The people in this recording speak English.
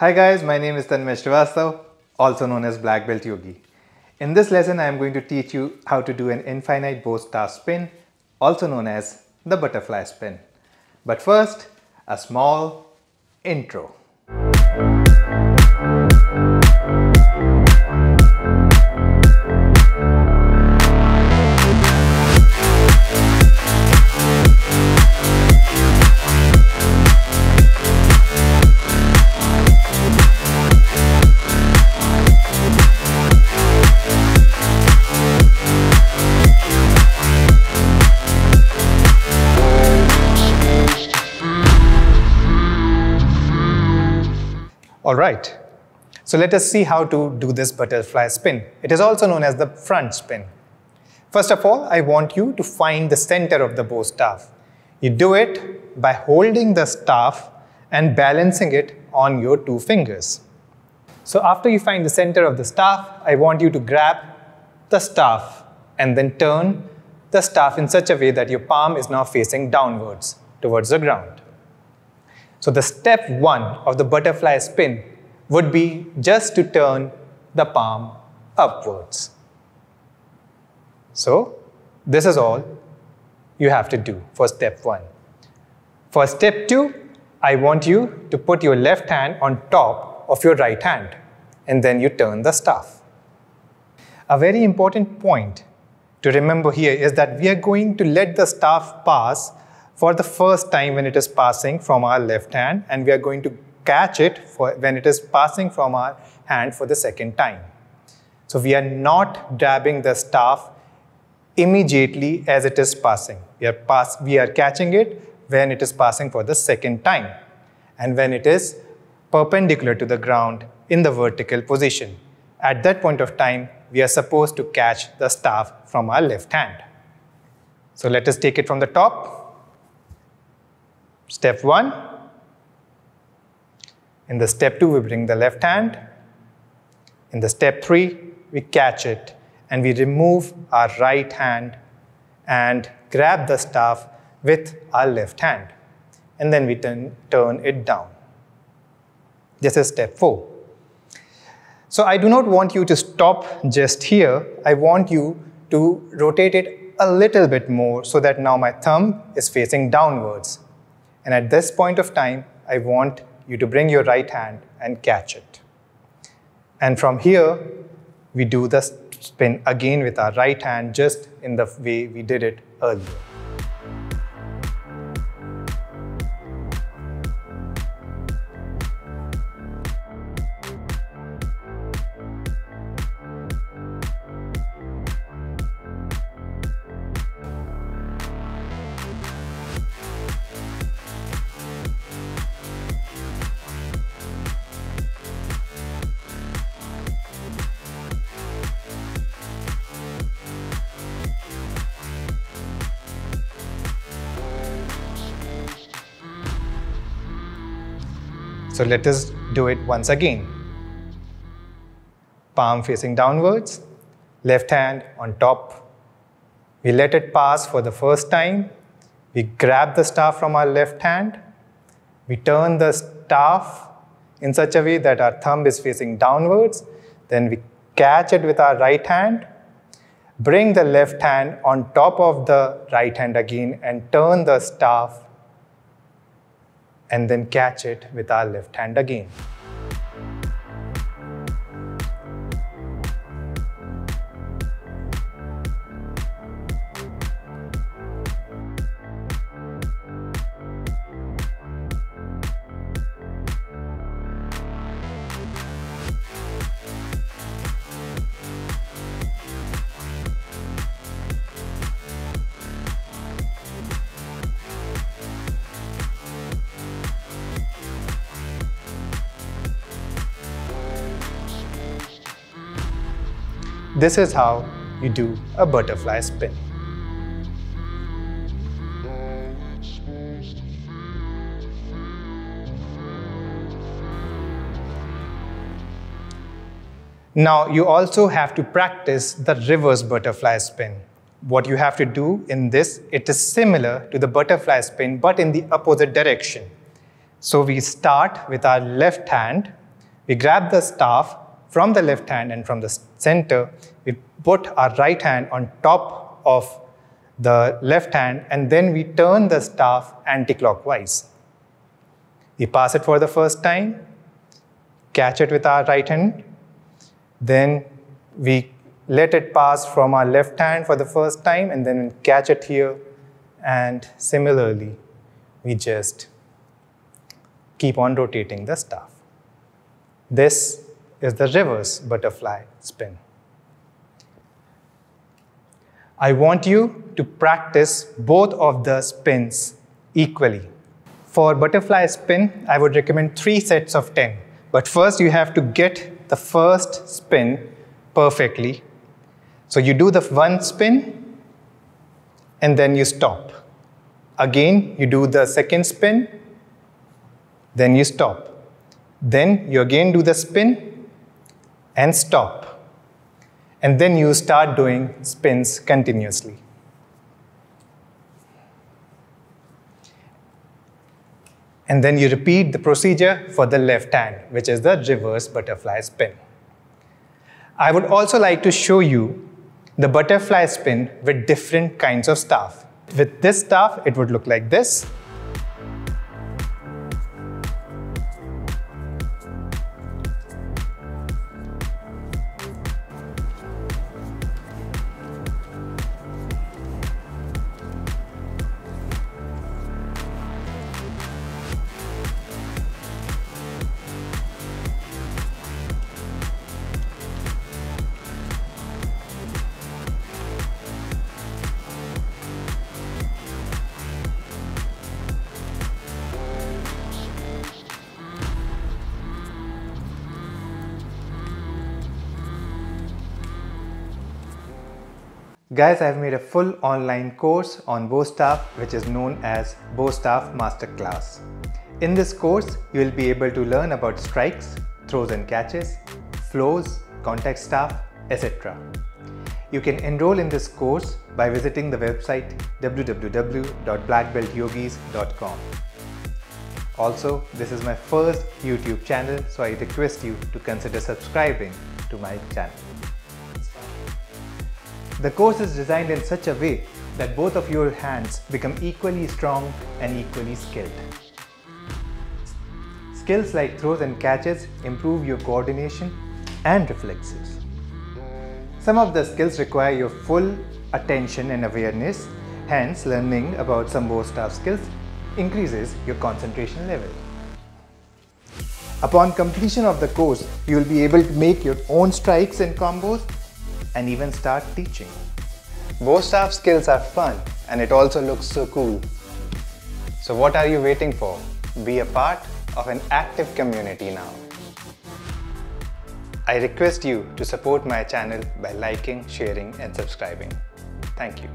Hi guys, my name is Tanmay Srivastav, also known as Black Belt Yogi. In this lesson, I am going to teach you how to do an infinite bow staff spin, also known as the butterfly spin. But first, a small intro. Alright, so let us see how to do this butterfly spin. It is also known as the front spin. First of all, I want you to find the center of the bow staff. You do it by holding the staff and balancing it on your two fingers. So after you find the center of the staff, I want you to grab the staff and then turn the staff in such a way that your palm is now facing downwards towards the ground. So the step one of the butterfly spin would be just to turn the palm upwards. So this is all you have to do for step one. For step two, I want you to put your left hand on top of your right hand and then you turn the staff. A very important point to remember here is that we are going to let the staff pass for the first time when it is passing from our left hand, and we are going to catch it when it is passing from our hand for the second time. So we are not grabbing the staff immediately as it is passing. We are catching it when it is passing for the second time and when it is perpendicular to the ground in the vertical position. At that point of time, we are supposed to catch the staff from our left hand. So let us take it from the top. Step one. In the step two, we bring the left hand. In the step three, we catch it and we remove our right hand and grab the staff with our left hand. And then we turn it down. This is step four. So I do not want you to stop just here. I want you to rotate it a little bit more so that now my thumb is facing downwards. And at this point of time, I want you to bring your right hand and catch it. And from here, we do the spin again with our right hand, just in the way we did it earlier. So let us do it once again. Palm facing downwards, left hand on top. We let it pass for the first time. We grab the staff from our left hand. We turn the staff in such a way that our thumb is facing downwards. Then we catch it with our right hand. Bring the left hand on top of the right hand again and turn the staff and then catch it with our left hand again. This is how you do a butterfly spin. Now you also have to practice the reverse butterfly spin. What you have to do in this, it is similar to the butterfly spin but in the opposite direction. So we start with our left hand We grab the staff from the left hand and from the center, we put our right hand on top of the left hand and then we turn the staff anti-clockwise. We pass it for the first time, catch it with our right hand, then we let it pass from our left hand for the first time and then catch it here, and similarly, we just keep on rotating the staff. This is the reverse butterfly spin. I want you to practice both of the spins equally. For butterfly spin, I would recommend 3 sets of 10. But first you have to get the first spin perfectly. So you do the one spin and then you stop. Again, you do the second spin, then you stop. Then you again do the spin and stop. And then you start doing spins continuously. And then you repeat the procedure for the left hand, which is the reverse butterfly spin. I would also like to show you the butterfly spin with different kinds of staff. With this staff, it would look like this. Guys, I've made a full online course on bostaff, which is known as Bostaff Masterclass. In this course, you will be able to learn about strikes, throws and catches, flows, contact staff, etc. You can enroll in this course by visiting the website www.blackbeltyogis.com. Also, this is my first YouTube channel, so I request you to consider subscribing to my channel. The course is designed in such a way that both of your hands become equally strong and equally skilled. Skills like throws and catches improve your coordination and reflexes. Some of the skills require your full attention and awareness, hence learning about some bostaff skills increases your concentration level. Upon completion of the course, you will be able to make your own strikes and combos and even start teaching. Bostaff skills are fun and it also looks so cool. So what are you waiting for? Be a part of an active community now. I request you to support my channel by liking, sharing and subscribing. Thank you.